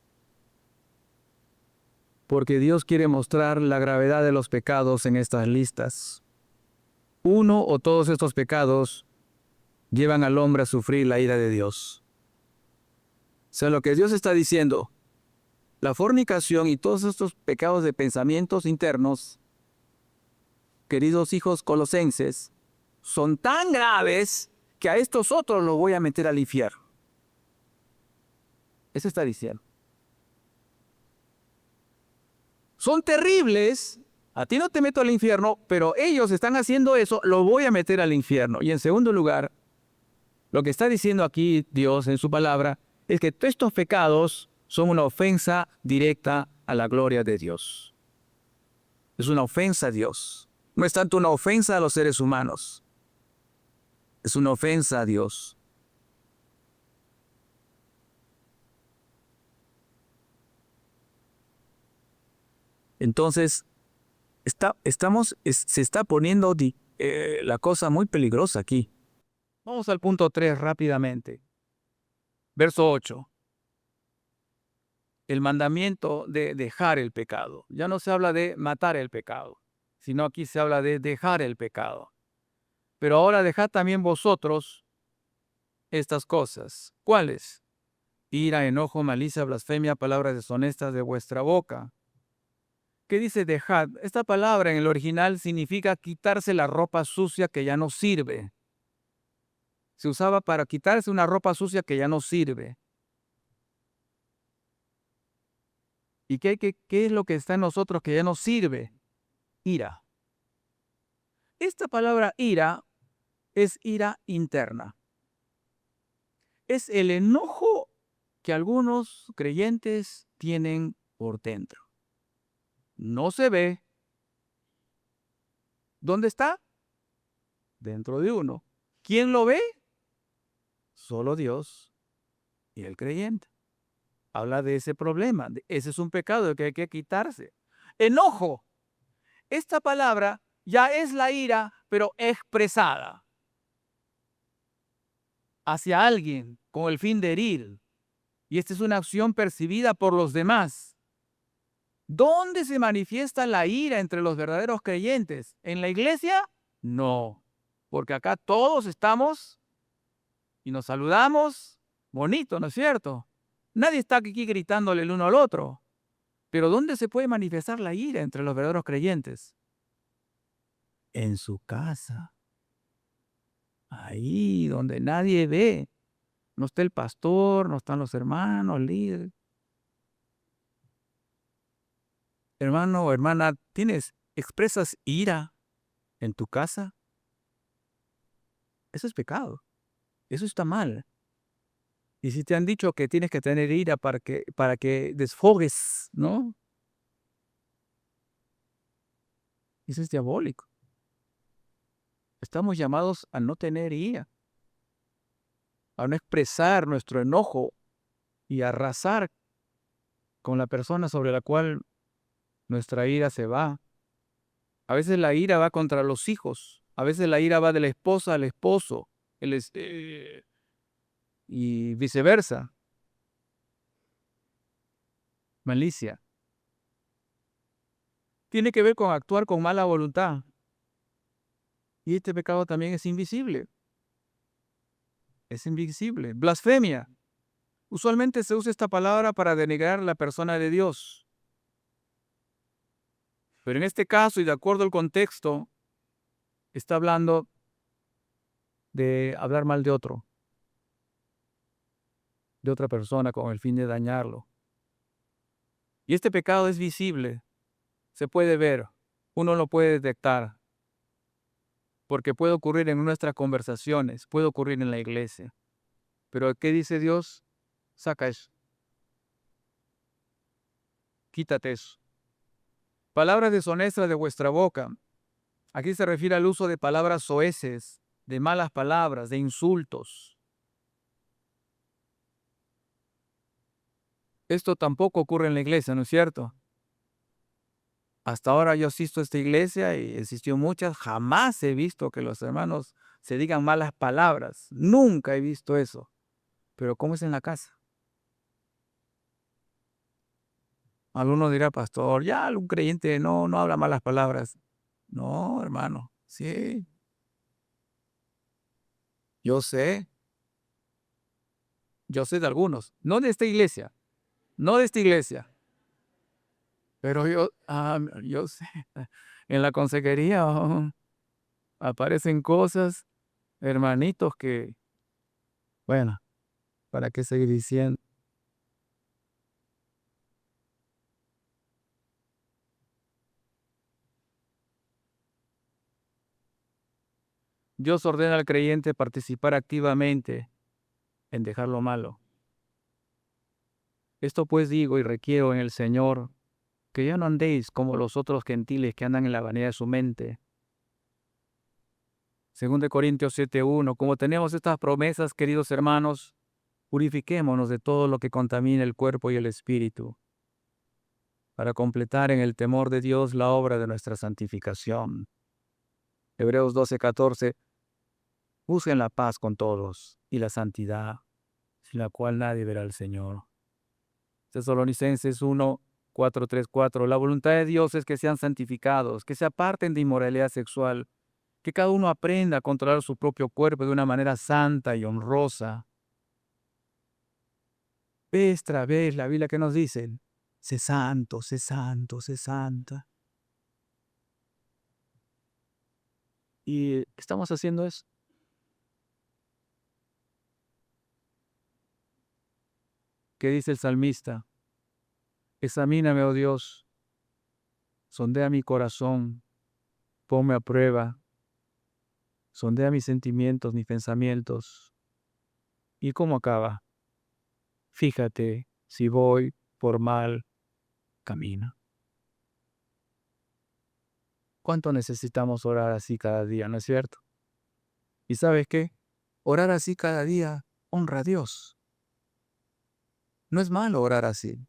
Porque Dios quiere mostrar la gravedad de los pecados en estas listas. Uno o todos estos pecados llevan al hombre a sufrir la ira de Dios. O sea, lo que Dios está diciendo, la fornicación y todos estos pecados de pensamientos internos, queridos hijos colosenses, son tan graves que a estos otros los voy a meter al infierno. Eso está diciendo. Son terribles, a ti no te meto al infierno, pero ellos están haciendo eso, lo voy a meter al infierno. Y en segundo lugar, lo que está diciendo aquí Dios en su palabra es que todos estos pecados son una ofensa directa a la gloria de Dios. Es una ofensa a Dios. No es tanto una ofensa a los seres humanos. Es una ofensa a Dios. Entonces, se está poniendo la cosa muy peligrosa aquí. Vamos al punto 3 rápidamente. Verso 8. El mandamiento de dejar el pecado. Ya no se habla de matar el pecado, sino aquí se habla de dejar el pecado. Pero ahora dejad también vosotros estas cosas. ¿Cuáles? Ira, enojo, malicia, blasfemia, palabras deshonestas de vuestra boca. ¿Qué dice dejad? Esta palabra en el original significa quitarse la ropa sucia que ya no sirve. Se usaba para quitarse una ropa sucia que ya no sirve. ¿Y qué es lo que está en nosotros que ya no sirve? Ira. Esta palabra ira es ira interna. Es el enojo que algunos creyentes tienen por dentro. No se ve. ¿Dónde está? Dentro de uno. ¿Quién lo ve? Solo Dios y el creyente. Habla de ese problema. Ese es un pecado que hay que quitarse. Enojo. Esta palabra ya es la ira, pero expresada hacia alguien con el fin de herir. Y esta es una acción percibida por los demás. ¿Dónde se manifiesta la ira entre los verdaderos creyentes? ¿En la iglesia? No, porque acá todos estamos y nos saludamos bonito, ¿no es cierto? Nadie está aquí gritándole el uno al otro. Pero ¿dónde se puede manifestar la ira entre los verdaderos creyentes? En su casa. Ahí donde nadie ve. No está el pastor, no están los hermanos, líderes. Hermano o hermana, expresas ira en tu casa? Eso es pecado. Eso está mal. Y si te han dicho que tienes que tener ira para que desfogues, ¿no? Eso es diabólico. Estamos llamados a no tener ira, a no expresar nuestro enojo y a arrasar con la persona sobre la cual nuestra ira se va. A veces la ira va contra los hijos, a veces la ira va de la esposa al esposo, y viceversa. Malicia. Tiene que ver con actuar con mala voluntad. Y este pecado también es invisible. Es invisible. Blasfemia. Usualmente se usa esta palabra para denigrar la persona de Dios. Pero en este caso, y de acuerdo al contexto, está hablando de hablar mal de otra persona con el fin de dañarlo. Y este pecado es visible, se puede ver, uno lo puede detectar, porque puede ocurrir en nuestras conversaciones, puede ocurrir en la iglesia. Pero ¿qué dice Dios? Saca eso. Quítate eso. Palabras deshonestas de vuestra boca. Aquí se refiere al uso de palabras soeces, de malas palabras, de insultos. Esto tampoco ocurre en la iglesia, ¿no es cierto? Hasta ahora yo asisto a esta iglesia y existió muchas, jamás he visto que los hermanos se digan malas palabras. Nunca he visto eso. Pero ¿cómo es en la casa? Alguno dirá, pastor, ya un creyente no habla malas palabras. No, hermano, sí, yo sé, yo sé de algunos, no de esta iglesia, no de esta iglesia, pero yo sé, en la consejería aparecen cosas, hermanitos, que, bueno, ¿para qué seguir diciendo? Dios ordena al creyente participar activamente en dejar lo malo. Esto pues digo y requiero en el Señor, que ya no andéis como los otros gentiles que andan en la vanidad de su mente. Según de Corintios 7:1, como tenemos estas promesas, queridos hermanos, purifiquémonos de todo lo que contamina el cuerpo y el espíritu, para completar en el temor de Dios la obra de nuestra santificación. Hebreos 12:14, busquen la paz con todos y la santidad, sin la cual nadie verá al Señor. Tesalonicenses 1:4-3-4, la voluntad de Dios es que sean santificados, que se aparten de inmoralidad sexual, que cada uno aprenda a controlar su propio cuerpo de una manera santa y honrosa. Vez tras vez la Biblia que nos dice, sé santo, sé santo, sé santa. Y estamos haciendo eso. ¿Qué dice el salmista? Examíname, oh Dios, sondea mi corazón, ponme a prueba, sondea mis sentimientos, mis pensamientos. ¿Y cómo acaba? Fíjate si voy por mal camino. ¿Cuánto necesitamos orar así cada día, no es cierto? ¿Y sabes qué? Orar así cada día honra a Dios. No es malo orar así.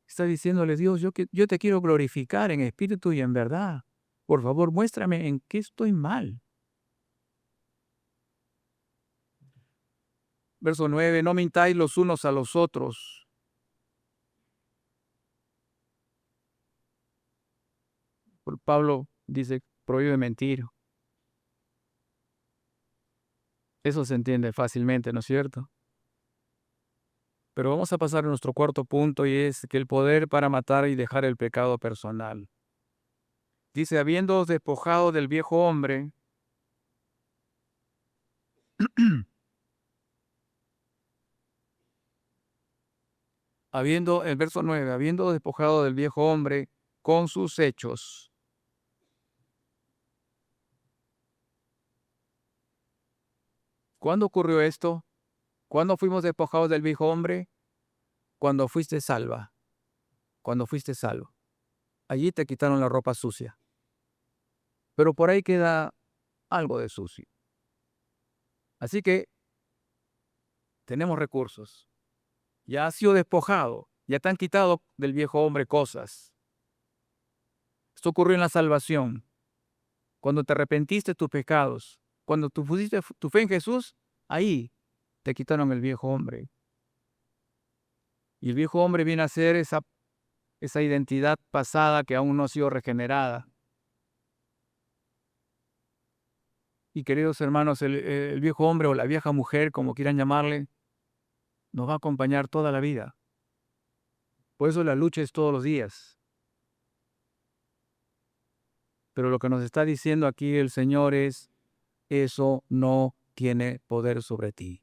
Está diciéndole Dios, yo te quiero glorificar en espíritu y en verdad. Por favor, muéstrame en qué estoy mal. Verso 9, no mintáis los unos a los otros. Pablo dice, prohíbe mentir. Eso se entiende fácilmente, ¿no es cierto? Pero vamos a pasar a nuestro cuarto punto y es que el poder para matar y dejar el pecado personal. Dice, habiendo despojado del viejo hombre, el verso 9, habiendo despojado del viejo hombre con sus hechos. ¿Cuándo ocurrió esto? ¿Cuándo fuimos despojados del viejo hombre? Cuando fuiste salva, cuando fuiste salvo. Allí te quitaron la ropa sucia. Pero por ahí queda algo de sucio. Así que tenemos recursos. Ya has sido despojado, ya te han quitado del viejo hombre cosas. Esto ocurrió en la salvación. Cuando te arrepentiste de tus pecados, cuando tú pusiste tu fe en Jesús, ahí te quitaron el viejo hombre. Y el viejo hombre viene a ser esa identidad pasada que aún no ha sido regenerada. Y queridos hermanos, el viejo hombre o la vieja mujer, como quieran llamarle, nos va a acompañar toda la vida. Por eso la lucha es todos los días. Pero lo que nos está diciendo aquí el Señor es, eso no tiene poder sobre ti.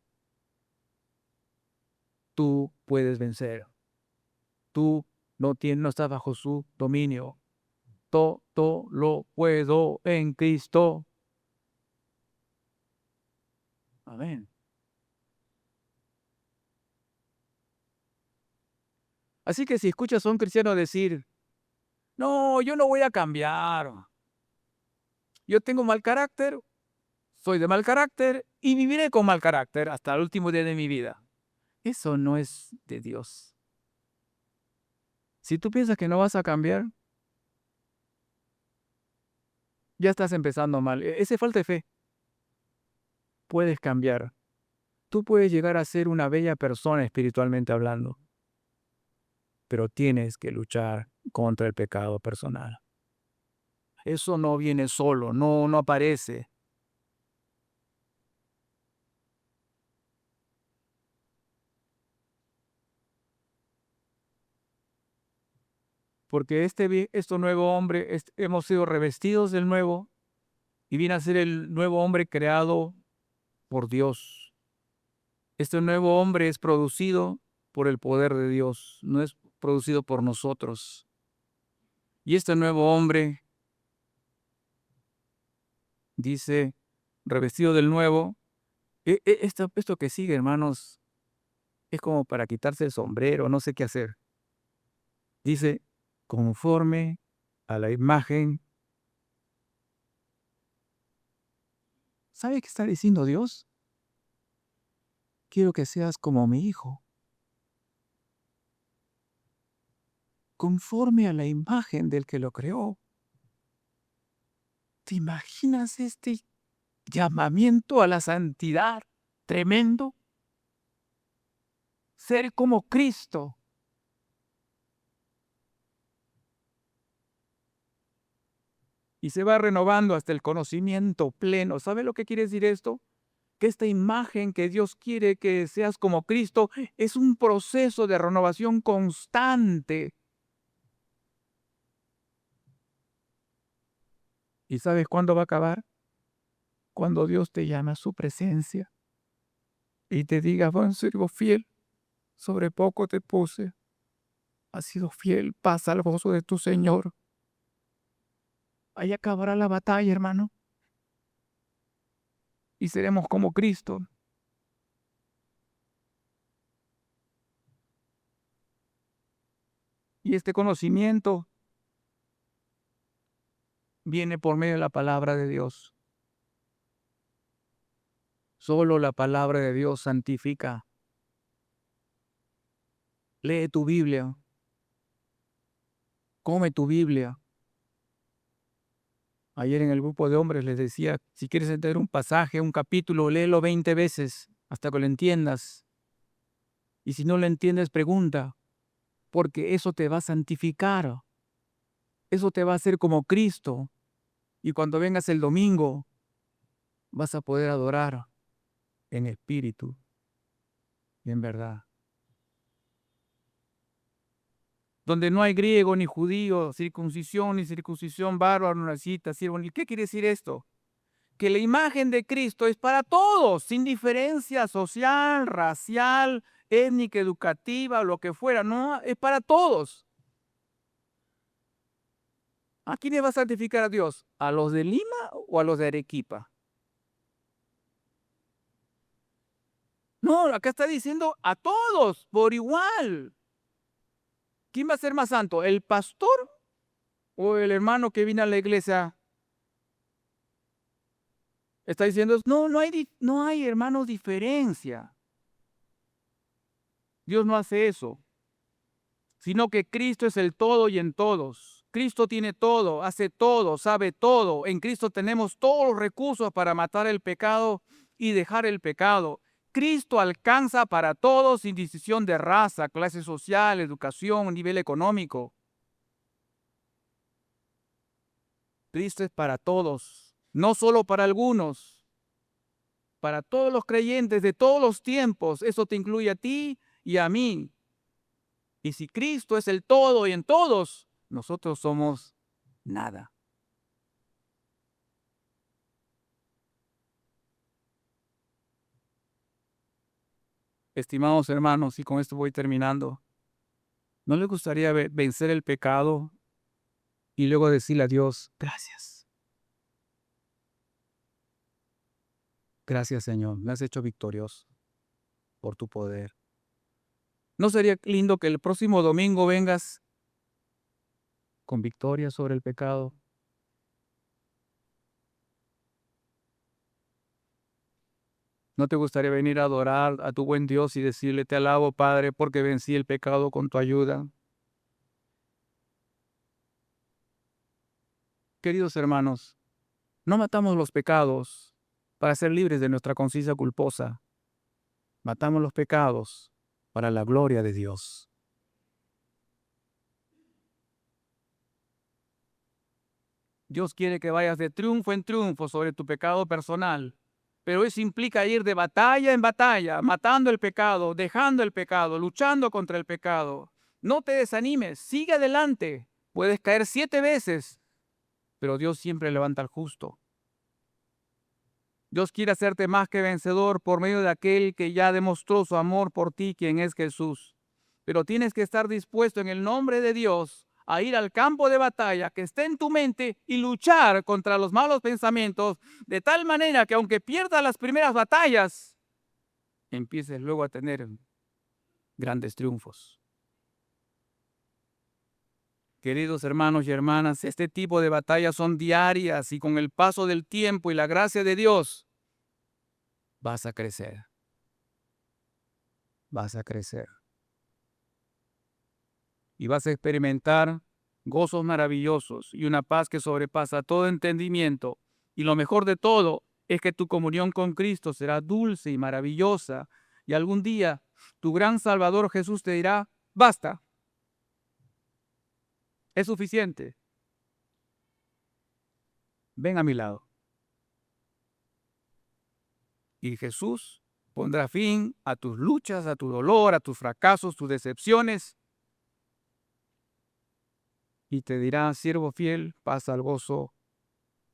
Tú puedes vencer. Tú no estás bajo su dominio. Todo lo puedo en Cristo. Amén. Así que si escuchas a un cristiano decir, no, yo no voy a cambiar. Yo tengo mal carácter, soy de mal carácter y viviré con mal carácter hasta el último día de mi vida. Eso no es de Dios. Si tú piensas que no vas a cambiar, ya estás empezando mal. Ese falta de fe. Puedes cambiar. Tú puedes llegar a ser una bella persona espiritualmente hablando, pero tienes que luchar contra el pecado personal. Eso no viene solo, no aparece. Porque este nuevo hombre, hemos sido revestidos del nuevo y viene a ser el nuevo hombre creado por Dios. Este nuevo hombre es producido por el poder de Dios, no es producido por nosotros. Y este nuevo hombre, dice, revestido del nuevo, esto que sigue, hermanos, es como para quitarse el sombrero, no sé qué hacer. Dice, conforme a la imagen. ¿Sabe qué está diciendo Dios? Quiero que seas como mi hijo, conforme a la imagen del que lo creó. ¿Te imaginas este llamamiento a la santidad tremendo? Ser como Cristo. Y se va renovando hasta el conocimiento pleno. ¿Sabe lo que quiere decir esto? Que esta imagen que Dios quiere que seas como Cristo es un proceso de renovación constante. ¿Y sabes cuándo va a acabar? Cuando Dios te llama a su presencia y te diga, buen siervo fiel, sobre poco te puse, has sido fiel, pasa al gozo de tu Señor. Ahí acabará la batalla, hermano, y seremos como Cristo. Y este conocimiento viene por medio de la palabra de Dios. Solo la palabra de Dios santifica. Lee tu Biblia, come tu Biblia. Ayer en el grupo de hombres les decía, si quieres entender un pasaje, un capítulo, léelo 20 veces hasta que lo entiendas. Y si no lo entiendes, pregunta, porque eso te va a santificar. Eso te va a hacer como Cristo. Y cuando vengas el domingo, vas a poder adorar en espíritu y en verdad. Donde no hay griego ni judío, circuncisión ni circuncisión, bárbaro, nacita, siervo. ¿Qué quiere decir esto? Que la imagen de Cristo es para todos, sin diferencia social, racial, étnica, educativa, lo que fuera, no, es para todos. ¿A quiénes va a santificar a Dios? ¿A los de Lima o a los de Arequipa? No, acá está diciendo a todos, por igual. ¿Quién va a ser más santo? ¿El pastor o el hermano que viene a la iglesia? Está diciendo, no, no hay hermanos diferencia. Dios no hace eso, sino que Cristo es el todo y en todos. Cristo tiene todo, hace todo, sabe todo. En Cristo tenemos todos los recursos para matar el pecado y dejar el pecado. Cristo alcanza para todos sin distinción de raza, clase social, educación, nivel económico. Cristo es para todos, no solo para algunos, para todos los creyentes de todos los tiempos. Eso te incluye a ti y a mí. Y si Cristo es el todo y en todos, nosotros somos nada. Estimados hermanos, y con esto voy terminando, ¿no les gustaría vencer el pecado y luego decirle a Dios, gracias? Gracias, Señor, me has hecho victorioso por tu poder. ¿No sería lindo que el próximo domingo vengas con victoria sobre el pecado? ¿No te gustaría venir a adorar a tu buen Dios y decirle, te alabo, Padre, porque vencí el pecado con tu ayuda? Queridos hermanos, no matamos los pecados para ser libres de nuestra conciencia culposa. Matamos los pecados para la gloria de Dios. Dios quiere que vayas de triunfo en triunfo sobre tu pecado personal, pero eso implica ir de batalla en batalla, matando el pecado, dejando el pecado, luchando contra el pecado. No te desanimes, sigue adelante. Puedes caer 7 veces, pero Dios siempre levanta al justo. Dios quiere hacerte más que vencedor por medio de aquel que ya demostró su amor por ti, quien es Jesús. Pero tienes que estar dispuesto en el nombre de Dios a ir al campo de batalla que esté en tu mente y luchar contra los malos pensamientos, de tal manera que aunque pierdas las primeras batallas, empieces luego a tener grandes triunfos. Queridos hermanos y hermanas, este tipo de batallas son diarias y con el paso del tiempo y la gracia de Dios, vas a crecer. Vas a crecer. Y vas a experimentar gozos maravillosos y una paz que sobrepasa todo entendimiento. Y lo mejor de todo es que tu comunión con Cristo será dulce y maravillosa. Y algún día tu gran Salvador Jesús te dirá, basta, es suficiente. Ven a mi lado. Y Jesús pondrá fin a tus luchas, a tu dolor, a tus fracasos, tus decepciones. Y te dirá, siervo fiel, pasa al gozo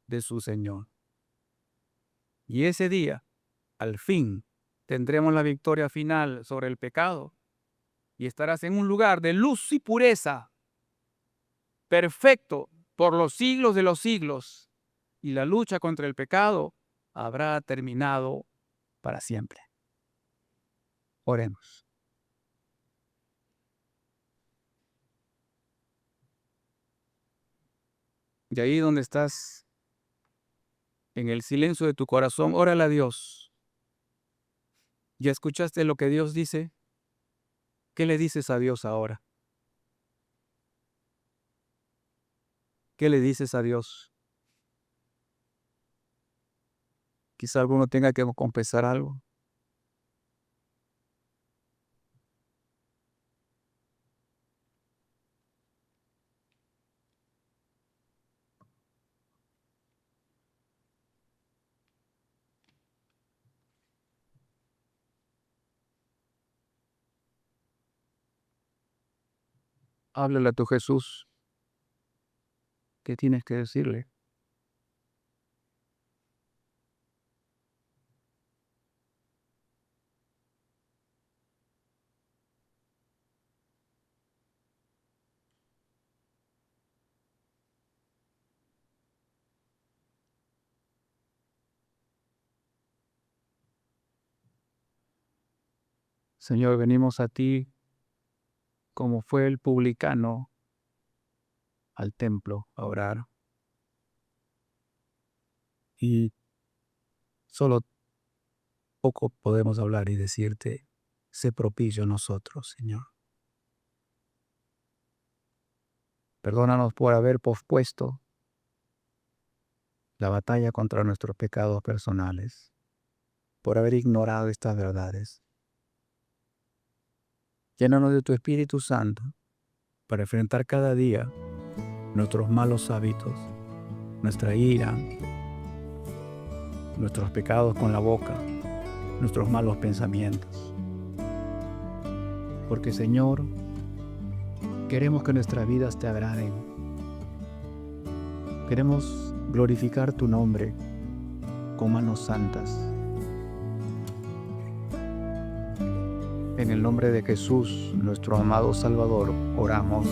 de su Señor. Y ese día, al fin, tendremos la victoria final sobre el pecado y estarás en un lugar de luz y pureza, perfecto por los siglos de los siglos, y la lucha contra el pecado habrá terminado para siempre. Oremos. Y ahí donde estás, en el silencio de tu corazón, órale a Dios. ¿Ya escuchaste lo que Dios dice? ¿Qué le dices a Dios ahora? ¿Qué le dices a Dios? Quizá alguno tenga que confesar algo. Háblale a tu Jesús. ¿Qué tienes que decirle? Señor, venimos a ti como fue el publicano al templo a orar. Y solo poco podemos hablar y decirte, sé propicio a nosotros, Señor. Perdónanos por haber pospuesto la batalla contra nuestros pecados personales, por haber ignorado estas verdades. Llénanos de tu Espíritu Santo para enfrentar cada día nuestros malos hábitos, nuestra ira, nuestros pecados con la boca, nuestros malos pensamientos. Porque, Señor, queremos que nuestras vidas te agraden. Queremos glorificar tu nombre con manos santas. En el nombre de Jesús, nuestro amado Salvador, oramos.